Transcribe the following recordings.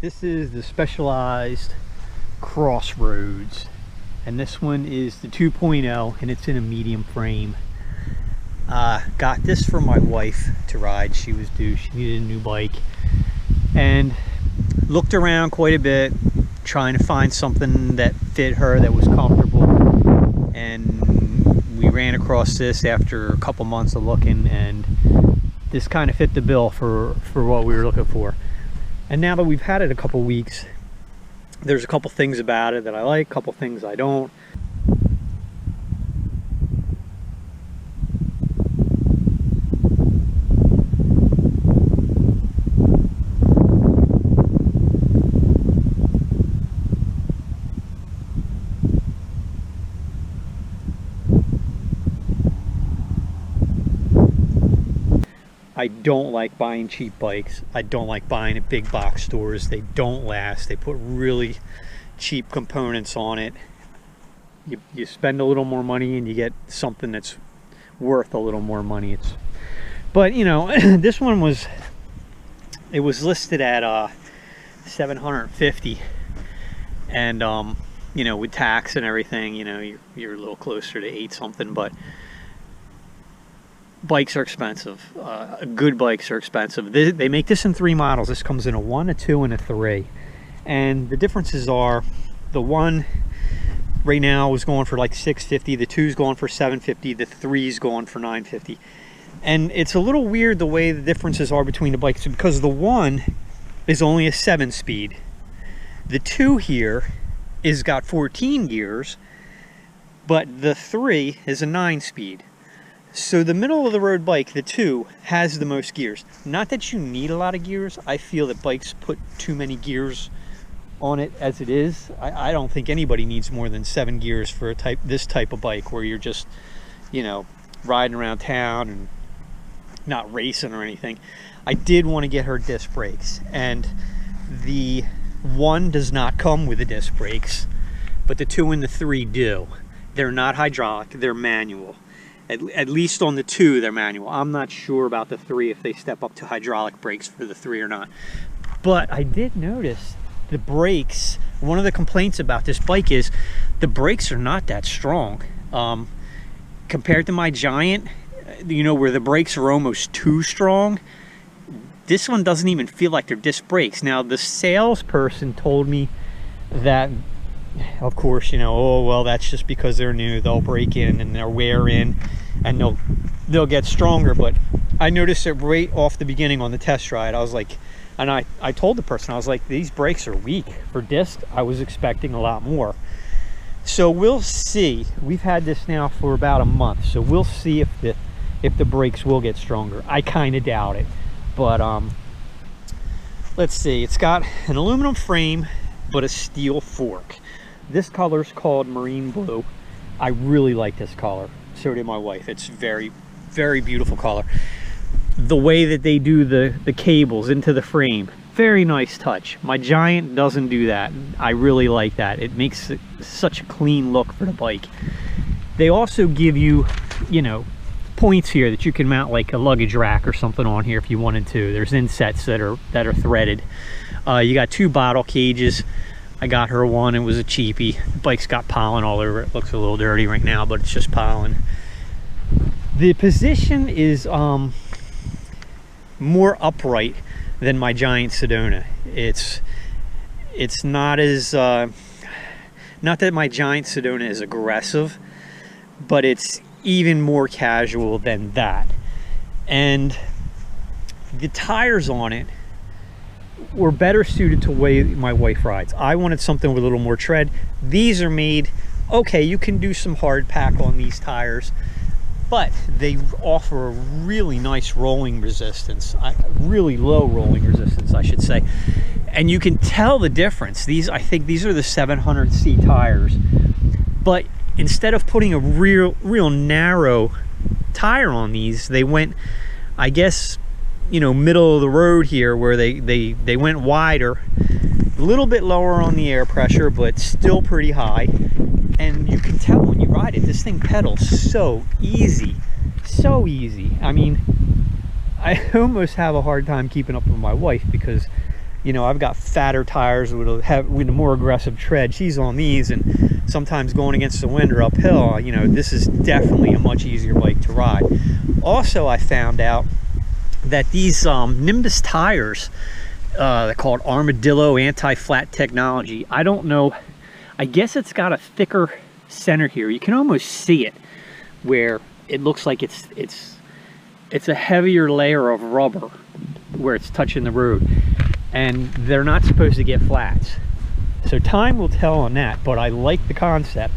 This is the Specialized Crossroads, and this one is the 2.0, and it's in a medium frame. Got this for my wife to ride. She was due, she needed a new bike, and looked around quite a bit trying to find something that fit her, that was comfortable, and we ran across this after a couple months of looking, and this kind of fit the bill for what we were looking for. And now that we've had it a couple weeks, there's a couple things about it that I like, a couple things I don't. I don't like buying cheap bikes. I don't like buying at big box stores. They don't last. They put really cheap components on it. You spend a little more money and you get something that's worth a little more money. But you know, this one was listed at $750, and you know, with tax and everything, you know, you're a little closer to 8 something, but bikes are expensive. Good bikes are expensive. They make this in 3 models. This comes in a 1, a 2, and a 3. And the differences are, the 1 right now is going for like $650, the 2's going for $750, the 3's going for $950. And it's a little weird the way the differences are between the bikes, because the 1 is only a 7-speed. The 2 here is got 14 gears, but the 3 is a 9-speed. So the middle of the road bike, the 2, has the most gears. Not that you need a lot of gears. I feel that bikes put too many gears on it as it is. I don't think anybody needs more than 7 gears for this type of bike, where you're just, you know, riding around town and not racing or anything. I did want to get her disc brakes, and the 1 does not come with the disc brakes, but the 2 and the 3 do. They're not hydraulic, they're manual. At least on the 2, they're manual. I'm not sure about the 3, if they step up to hydraulic brakes for the 3 or not. But I did notice the brakes. One of the complaints about this bike is the brakes are not that strong. Compared to my Giant, you know, where the brakes are almost too strong, this one doesn't even feel like they're disc brakes. Now, the salesperson told me that, of course, you know, oh well, that's just because they're new, they'll break in and they'll wear in and they'll get stronger. But I noticed it right off the beginning on the test ride. I was like, and I told the person, I was like, these brakes are weak for disc. I was expecting a lot more. So we'll see. We've had this now for about a month, so we'll see if the brakes will get stronger. I kind of doubt it, but let's see. It's got an aluminum frame but a steel fork. This color is called Marine Blue. I really like this color. So did my wife. It's very, very beautiful color. The way that they do the cables into the frame, very nice touch. My Giant doesn't do that. I really like that. It makes such a clean look for the bike. They also give you, you know, points here that you can mount like a luggage rack or something on here if you wanted to. There's insets that are threaded. You got 2 bottle cages. I got her one. It was a cheapie. The bike's got pollen all over it. Looks a little dirty right now, but it's just pollen. The position is more upright than my Giant Sedona. It's not as not that my Giant Sedona is aggressive, but it's even more casual than that. And the tires on it were better suited to the way my wife rides. I wanted something with a little more tread. These are made, okay, you can do some hard pack on these tires, but they offer a really nice rolling resistance, really low rolling resistance, I should say. And you can tell the difference. I think these are the 700C tires, but instead of putting a real narrow tire on these, they went, I guess, you know, middle of the road here, where they went wider, a little bit lower on the air pressure, but still pretty high. And you can tell when you ride it, this thing pedals so easy, so easy. I mean, I almost have a hard time keeping up with my wife, because You know, I've got fatter tires with a more aggressive tread. She's on these, and sometimes going against the wind or uphill, you know, this is definitely a much easier bike to ride. Also, I found out that these Nimbus tires, they're called Armadillo anti-flat technology. I don't know, I guess it's got a thicker center here. You can almost see it where it looks like it's a heavier layer of rubber where it's touching the road, and they're not supposed to get flats. So time will tell on that, but I like the concept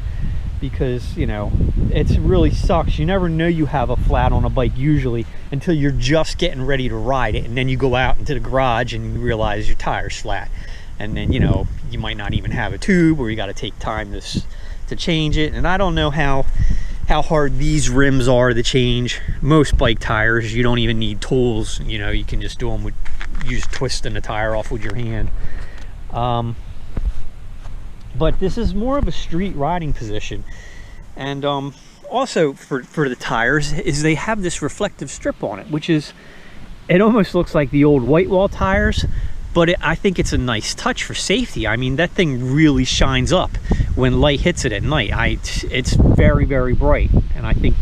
because, you know, it really sucks. You never know you have a flat on a bike usually until you're just getting ready to ride it, and then you go out into the garage and you realize your tire's flat, and then, you know, you might not even have a tube, or you got to take time to change it. And I don't know how hard these rims are to change. Most bike tires, you don't even need tools. You know, you can just do them with, you just twisting the tire off with your hand. But this is more of a street riding position. And also for the tires is they have this reflective strip on it, which is, it almost looks like the old white wall tires, but I think it's a nice touch for safety. I mean, that thing really shines up when light hits it at night. It's very, very bright, and I think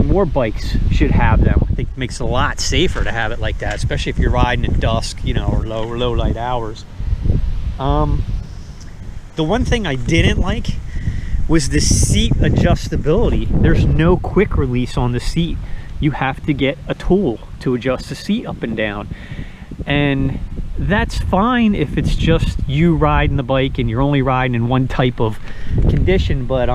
more bikes should have them. I think it makes it a lot safer to have it like that, especially if you're riding at dusk, you know, or low light hours. The one thing I didn't like was the seat adjustability. There's no quick release on the seat. You have to get a tool to adjust the seat up and down. And that's fine if it's just you riding the bike and you're only riding in one type of condition, but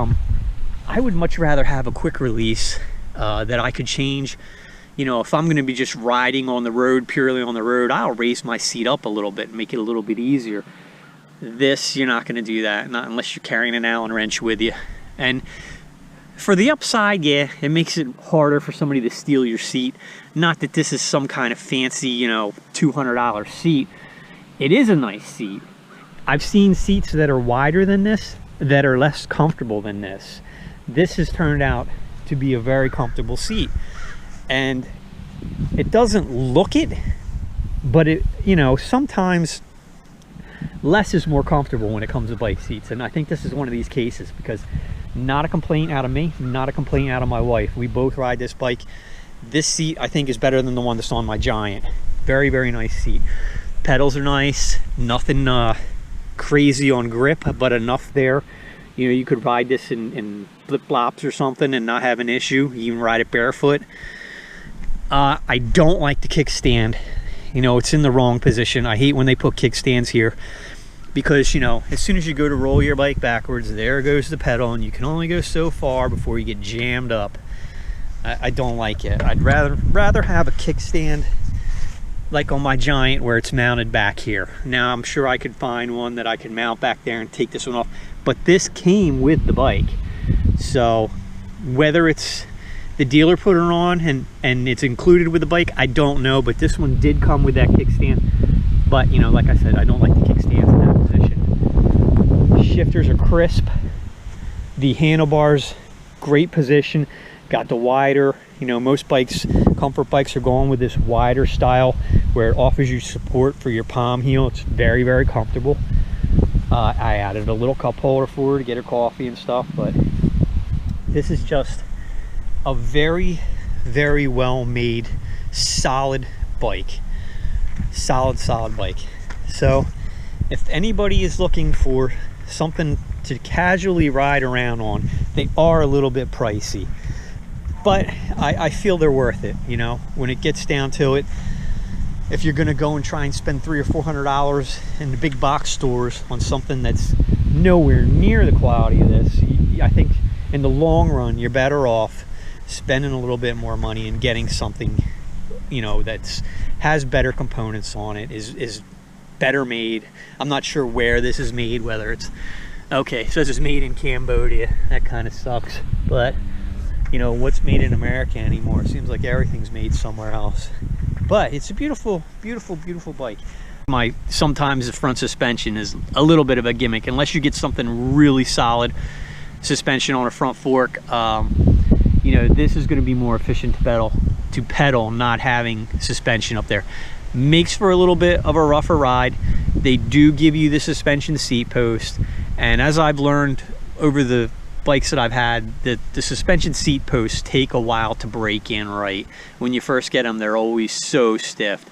I would much rather have a quick release that I could change. You know, if I'm going to be just riding on the road, purely on the road, I'll raise my seat up a little bit and make it a little bit easier. This, you're not going to do that, not unless you're carrying an Allen wrench with you. And for the upside, yeah, it makes it harder for somebody to steal your seat. Not that this is some kind of fancy, you know, $200 seat. It is a nice seat. I've seen seats that are wider than this that are less comfortable than this. This has turned out to be a very comfortable seat. And it doesn't look it, but it, you know, sometimes less is more comfortable when it comes to bike seats. And I think this is one of these cases, because not a complaint out of me, not a complaint out of my wife. We both ride this bike. This seat, I think, is better than the one that's on my Giant. Very, very nice seat. Pedals are nice, nothing crazy on grip, but enough there. You know, you could ride this in flip-flops or something and not have an issue. You even ride it barefoot. I don't like the kickstand. You know, it's in the wrong position. I hate when they put kickstands here, because, you know, as soon as you go to roll your bike backwards, there goes the pedal, and you can only go so far before you get jammed up. I don't like it. I'd rather have a kickstand like on my Giant, where it's mounted back here. Now, I'm sure I could find one that I could mount back there and take this one off, but this came with the bike. So whether it's the dealer put it on and it's included with the bike, I don't know, but this one did come with that kickstand. But, you know, like I said, I don't like the kickstands in that position. Shifters are crisp. The handlebars, great position. Got the wider, you know, most bikes, comfort bikes, are going with this wider style where it offers you support for your palm heel. It's very, very comfortable. I added a little cup holder for her to get her coffee and stuff, but this is just a very, very well made, solid bike. Solid bike. So if anybody is looking for something to casually ride around on, they are a little bit pricey, but I feel they're worth it. You know, when it gets down to it, if you're gonna go and try and spend $300 or $400 in the big box stores on something that's nowhere near the quality of this, I think in the long run you're better off spending a little bit more money and getting something, you know, that's has better components on it, is better made. I'm not sure where this is made, whether it's, okay, it says it's made in Cambodia. That kind of sucks, but you know, what's made in America anymore? It seems like everything's made somewhere else. But it's a beautiful, beautiful, beautiful bike. Sometimes the front suspension is a little bit of a gimmick, unless you get something really solid suspension on a front fork. You know, this is going to be more efficient to pedal, not having suspension up there. Makes for a little bit of a rougher ride. They do give you the suspension seat post, and as I've learned over the bikes that I've had, that the suspension seat posts take a while to break in right. When you first get them, they're always so stiff.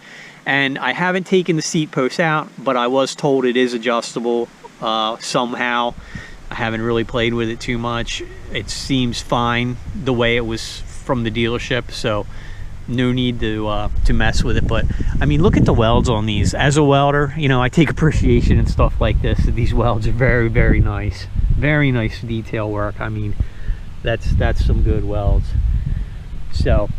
And I haven't taken the seat post out, but I was told it is adjustable somehow. I haven't really played with it too much. It seems fine the way it was from the dealership, so no need to mess with it. But I mean, look at the welds on these. As a welder, you know, I take appreciation and stuff like this. These welds are very, very nice. Very nice detail work. I mean, that's some good welds. So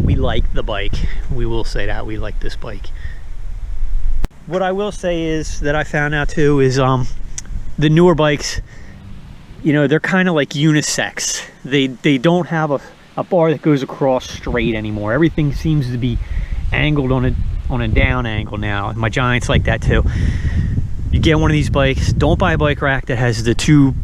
we like the bike. We will say that we like this bike. What I will say is that I found out too is the newer bikes, you know, they're kind of like unisex. They don't have a bar that goes across straight anymore. Everything seems to be angled on a down angle now. My Giant's like that too. You get one of these bikes, don't buy a bike rack that has the two,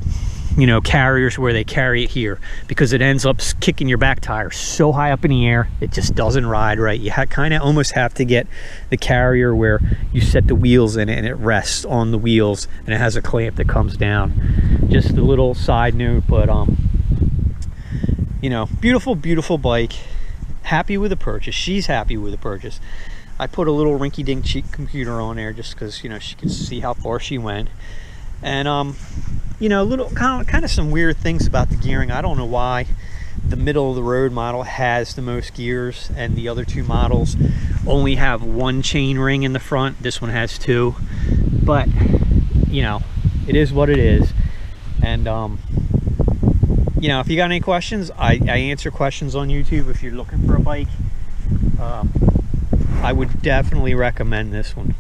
you know, carriers where they carry it here, because it ends up kicking your back tire so high up in the air, it just doesn't ride right. You kind of almost have to get the carrier where you set the wheels in it and it rests on the wheels and it has a clamp that comes down. Just a little side note, but you know, beautiful, beautiful bike. Happy with the purchase. She's happy with the purchase. I put a little rinky-dink cheap computer on there just because, you know, she could see how far she went. And you know, little kind of some weird things about the gearing. I don't know why the middle of the road model has the most gears and the other two models only have one chain ring in the front. This one has two, but you know, it is what it is. And you know, if you got any questions, I answer questions on YouTube. If you're looking for a bike, I would definitely recommend this one.